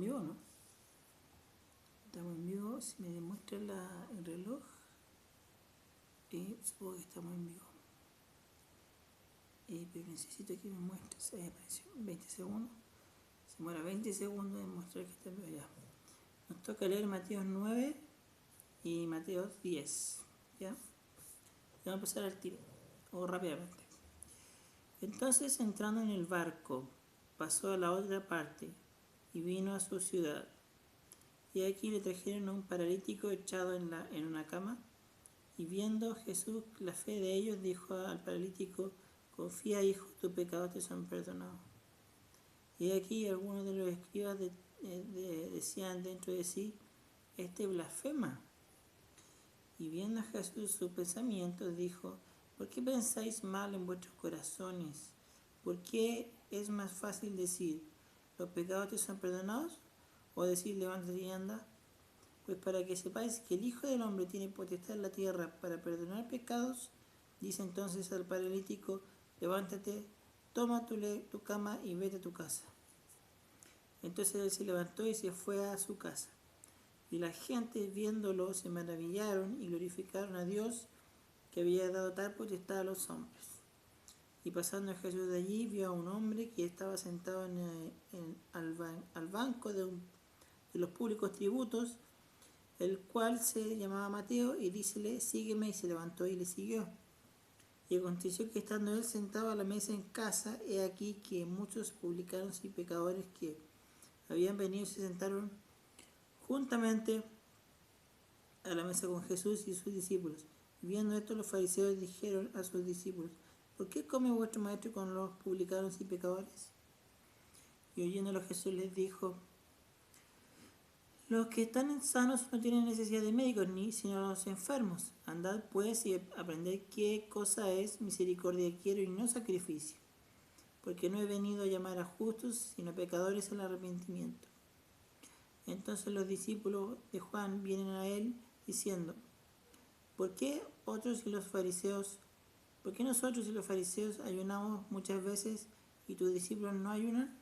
vivo, ¿no? Estamos en vivo. Si me demuestra el reloj, supongo que estamos en vivo. Pero necesito que me muestres. Ahí apareció 20 segundos. Se demora 20 segundos de mostrar que está en vivo ya. Nos toca leer Mateo 9 y Mateo 10. ¿Ya? Y vamos a pasar al tiro, o rápidamente. Entonces, entrando en el barco, pasó a la otra parte y vino a su ciudad. Y aquí le trajeron a un paralítico echado en una cama. Y viendo Jesús la fe de ellos, dijo al paralítico: confía, hijo, tus pecados te son perdonados. Y aquí algunos de los escribas decían dentro de sí: este blasfema. Y viendo a Jesús sus pensamientos, dijo: ¿por qué pensáis mal en vuestros corazones? ¿Por qué es más fácil decir: los pecados te son perdonados? ¿O decir: levántate y anda? Pues para que sepáis que el Hijo del Hombre tiene potestad en la tierra para perdonar pecados, dice entonces al paralítico: levántate, toma tu cama y vete a tu casa. Entonces él se levantó y se fue a su casa. Y la gente, viéndolo, se maravillaron y glorificaron a Dios, que había dado tal potestad a los hombres. Y pasando Jesús de allí, vio a un hombre que estaba sentado al banco de los públicos tributos, el cual se llamaba Mateo, y dícele: sígueme, y se levantó y le siguió. Y aconteció que estando él sentado a la mesa en casa, he aquí que muchos publicanos y pecadores que habían venido se sentaron juntamente a la mesa con Jesús y sus discípulos. Y viendo esto, los fariseos dijeron a sus discípulos: ¿por qué come vuestro maestro con los publicanos y pecadores? Y oyéndolo Jesús les dijo: los que están sanos no tienen necesidad de médicos, sino los enfermos. Andad pues y aprended qué cosa es misericordia quiero y no sacrificio, porque no he venido a llamar a justos, sino a pecadores al arrepentimiento. Entonces los discípulos de Juan vienen a él diciendo: ¿por qué nosotros y los fariseos ayunamos muchas veces y tus discípulos no ayunan?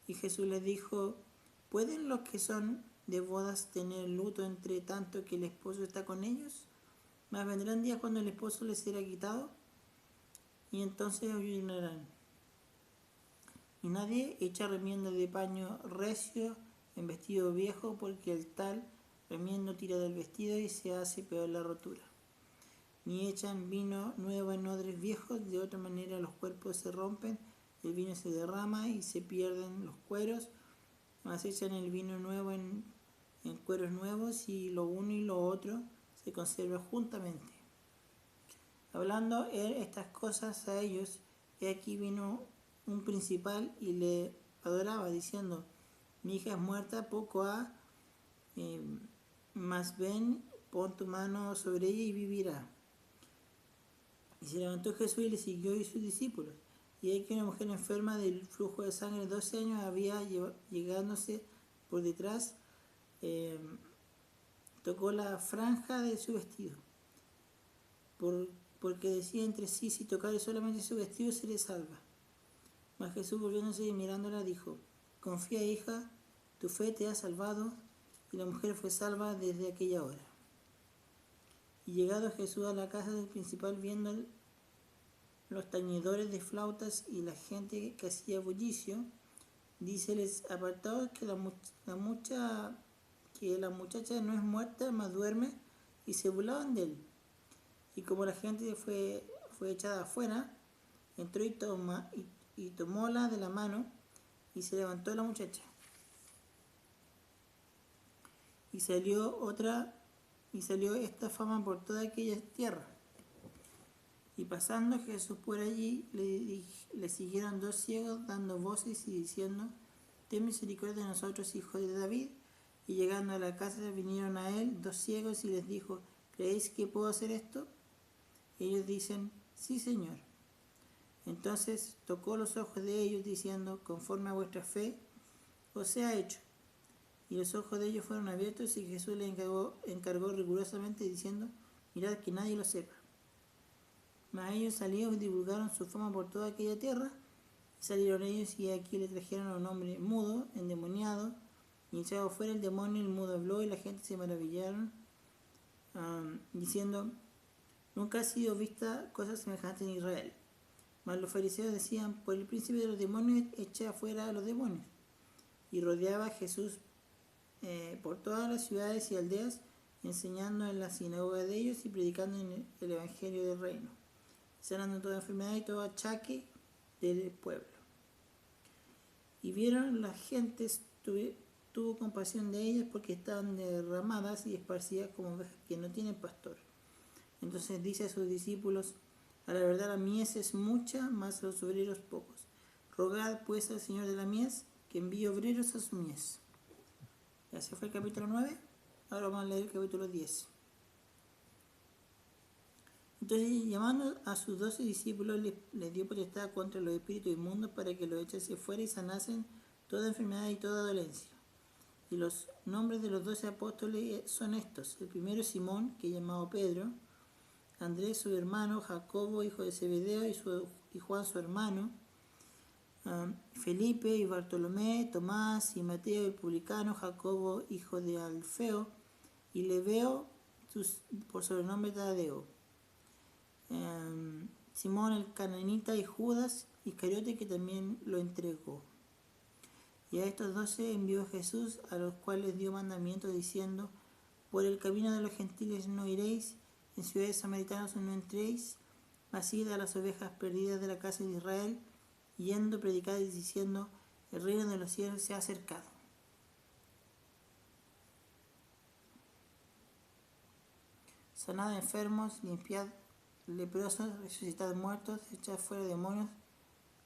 Y Jesús les dijo: ¿pueden los que son de bodas tener luto entre tanto que el esposo está con ellos? Mas vendrán días cuando el esposo les será quitado, y entonces ayunarán. Y nadie echa remiendo de paño recio en vestido viejo, porque el tal remiendo tira del vestido y se hace peor la rotura. Ni echan vino nuevo en odres viejos, de otra manera los cuerpos se rompen, el vino se derrama y se pierden los cueros. Mas echan el vino nuevo en cueros nuevos, y lo uno y lo otro se conserva juntamente. Hablando él estas cosas a ellos, he aquí vino un principal y le adoraba, diciendo: mi hija es muerta, poco ha, mas ven, pon tu mano sobre ella y vivirá. Y se levantó Jesús y le siguió y sus discípulos. Y hay que una mujer enferma del flujo de sangre 12 años había llegándose por detrás, tocó la franja de su vestido, porque decía entre sí: si tocare solamente su vestido seré salva. Mas Jesús, volviéndose y mirándola, dijo: confía, hija, tu fe te ha salvado. Y la mujer fue salva desde aquella hora. Y llegado Jesús a la casa del principal, viendo los tañedores de flautas y la gente que hacía bullicio, díceles: apartaos, que la muchacha no es muerta, mas duerme. Y se burlaban de él. Y como la gente fue echada afuera, entró y tomóla de la mano, y se levantó la muchacha. Y salió esta fama por toda aquella tierra. Y pasando Jesús por allí, le siguieron 2 ciegos, dando voces y diciendo: ten misericordia de nosotros, hijo de David. Y llegando a la casa vinieron a él 2 ciegos y les dijo: ¿creéis que puedo hacer esto? Ellos dicen: sí, Señor. Entonces tocó los ojos de ellos, diciendo: conforme a vuestra fe os sea hecho. Y los ojos de ellos fueron abiertos, y Jesús les encargó rigurosamente, diciendo: mirad que nadie lo sepa. Mas ellos salieron y divulgaron su fama por toda aquella tierra. Y salieron ellos, y aquí le trajeron a un hombre mudo, endemoniado, Y echado fuera el demonio, el mudo habló, y la gente se maravillaron, diciendo: nunca ha sido vista cosa semejante en Israel. Mas los fariseos decían: por el príncipe de los demonios echa fuera a los demonios. Y rodeaba a Jesús por todas las ciudades y aldeas, enseñando en la sinagoga de ellos y predicando en el evangelio del reino, sanando toda enfermedad y todo achaque del pueblo. Y vieron las gentes, tuvo compasión de ellas, porque estaban derramadas y esparcidas como ovejas que no tienen pastor. Entonces dice a sus discípulos: a la verdad la mies es mucha, mas los obreros pocos. Rogad pues al Señor de la mies que envíe obreros a su mies. Ya se fue el capítulo 9. Ahora vamos a leer el capítulo 10. Entonces, llamando a sus 12 discípulos, les dio potestad contra los espíritus inmundos para que los echase fuera y sanasen toda enfermedad y toda dolencia. Y los nombres de los 12 apóstoles son estos: el primero es Simón, que es llamado Pedro; Andrés su hermano; Jacobo hijo de Zebedeo y Juan su hermano; Felipe y Bartolomé; Tomás y Mateo el publicano; Jacobo hijo de Alfeo y Lebeo por sobrenombre Tadeo; Simón el cananita y Judas Iscariote, que también lo entregó. Y a estos 12 envió Jesús, a los cuales dio mandamiento diciendo: por el camino de los gentiles no iréis, en ciudades samaritanas no entréis, mas id a las ovejas perdidas de la casa de Israel, yendo, predicad y diciendo: el reino de los cielos se ha acercado. Sanad enfermos, limpiad leprosos, resucitad muertos, echad fuera demonios.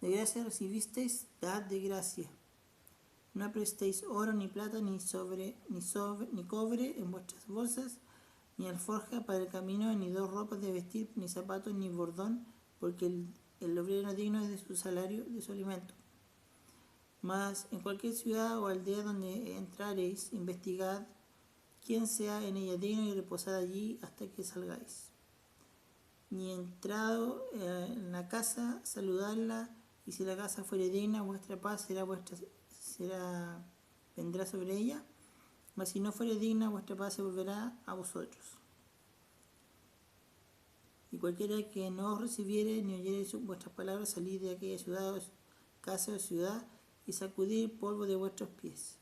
De gracia recibisteis, dad de gracia. No prestéis oro, ni plata, ni cobre en vuestras bolsas, ni alforja para el camino, ni 2 ropas de vestir, ni zapatos, ni bordón, porque el obrero no digno es de su salario, de su alimento. Mas en cualquier ciudad o aldea donde entrareis, investigad quién sea en ella digno, y reposad allí hasta que salgáis. Ni entrado en la casa, saludadla, y si la casa fuere digna, vuestra paz vendrá sobre ella, mas si no fuere digna, vuestra paz se volverá a vosotros. Y cualquiera que no os recibiere ni oyere vuestras palabras, salid de aquella ciudad, casa o ciudad, y sacudid polvo de vuestros pies.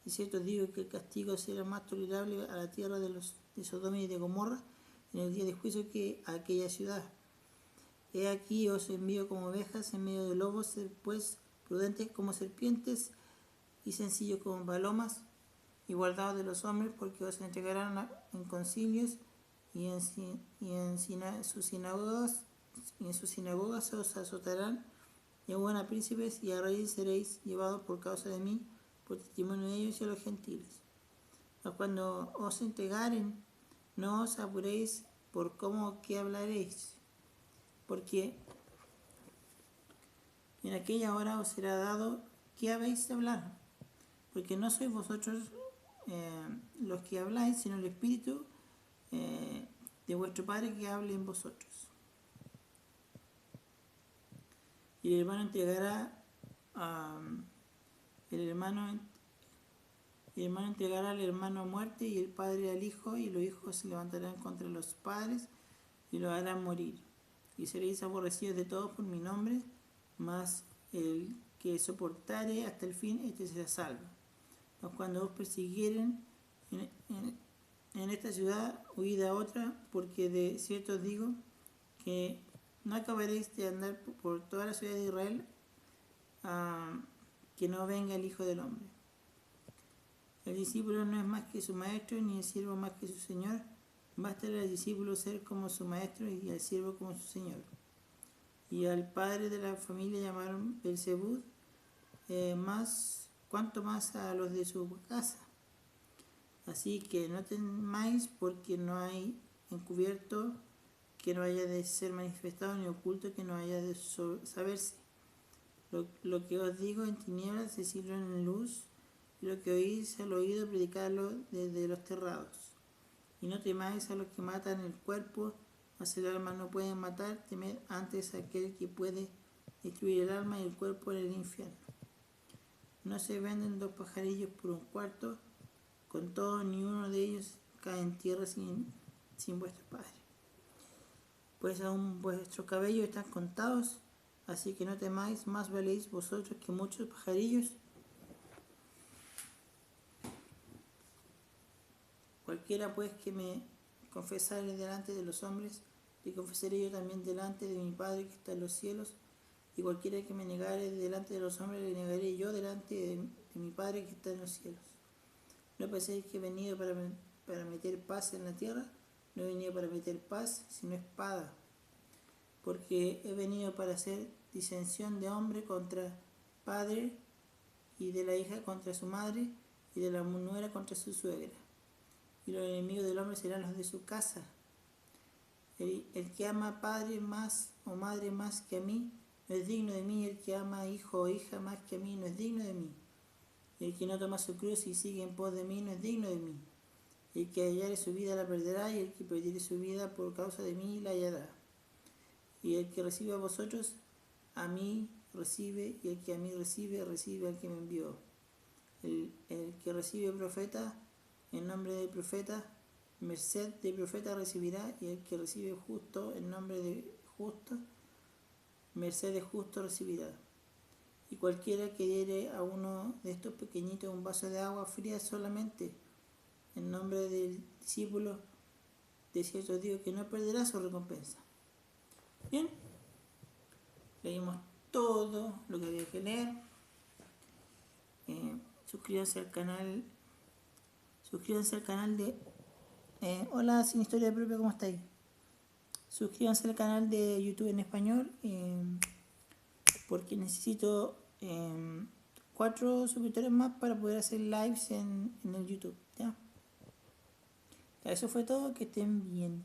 Y cierto digo que el castigo será más tolerable a la tierra de Sodoma y de Gomorra en el día de juicio que a aquella ciudad. He aquí os envío como ovejas en medio de lobos, sed pues prudentes como serpientes y sencillos como palomas, y guardaos de los hombres, porque os entregarán en concilios y en sus sinagogas os azotarán, y aun a príncipes y a reyes seréis llevados por causa de mí, por testimonio de ellos y a los gentiles. Mas cuando os entregaren, no os apuréis por cómo o qué hablaréis, porque en aquella hora os será dado qué habéis de hablar, porque no sois vosotros los que habláis, sino el Espíritu de vuestro Padre que hable en vosotros. Y el hermano entregará al hermano a muerte, y el padre al hijo, y los hijos se levantarán contra los padres y los harán morir. Y seréis aborrecidos de todos por mi nombre, mas el que soportare hasta el fin, este será salvo. Mas cuando os persiguieren en esta ciudad, huid a otra, porque de cierto os digo que no acabaréis de andar por toda la ciudad de Israel que no venga el Hijo del Hombre. El discípulo no es más que su maestro, ni el siervo más que su señor. Basta al discípulo ser como su maestro y al siervo como su señor. Y al padre de la familia llamaron Belzebú, cuanto más a los de su casa. Así que no temáis, porque no hay encubierto que no haya de ser manifestado, ni oculto que no haya de saberse. Lo que os digo en tinieblas, decidlo en luz, y lo que oís al oído, predicadlo desde los terrados. Y no temáis a los que matan el cuerpo, mas el alma no pueden matar. Temed antes a aquel que puede destruir el alma y el cuerpo en el infierno. No se venden 2 pajarillos por 1/4. Con todo, ni uno de ellos cae en tierra sin vuestro Padre. Pues aún vuestros cabellos están contados, así que no temáis, más valéis vosotros que muchos pajarillos. Cualquiera pues que me confesare delante de los hombres, le confesaré yo también delante de mi Padre que está en los cielos. Y cualquiera que me negare delante de los hombres, le negaré yo delante de mi Padre que está en los cielos. No penséis que he venido para meter paz en la tierra. No he venido para meter paz, sino espada. Porque he venido para hacer disensión de hombre contra padre, y de la hija contra su madre, y de la nuera contra su suegra. Y los enemigos del hombre serán los de su casa. El que ama a padre más o madre más que a mí, no es digno de mí. El que ama a hijo o hija más que a mí, no es digno de mí. Y el que no toma su cruz y sigue en pos de mí, no es digno de mí. El que hallare su vida la perderá, y el que perdiere su vida por causa de mí la hallará. Y el que recibe a vosotros, a mí recibe, y el que a mí recibe, recibe al que me envió. El que recibe profeta, en nombre del profeta, merced de profeta recibirá, y el que recibe justo, en nombre de justo, merced de justo recibirá. Y cualquiera que diere a uno de estos pequeñitos un vaso de agua fría solamente, en nombre del discípulo, de cierto digo que no perderá su recompensa. Bien, leímos todo lo que había que leer. Suscríbanse al canal. Suscríbanse al canal de... hola, Sin Historia Propia, ¿cómo estáis? Suscríbanse al canal de YouTube en español, porque necesito 4 suscriptores más para poder hacer lives en el YouTube, ¿ya? Eso fue todo, que estén bien.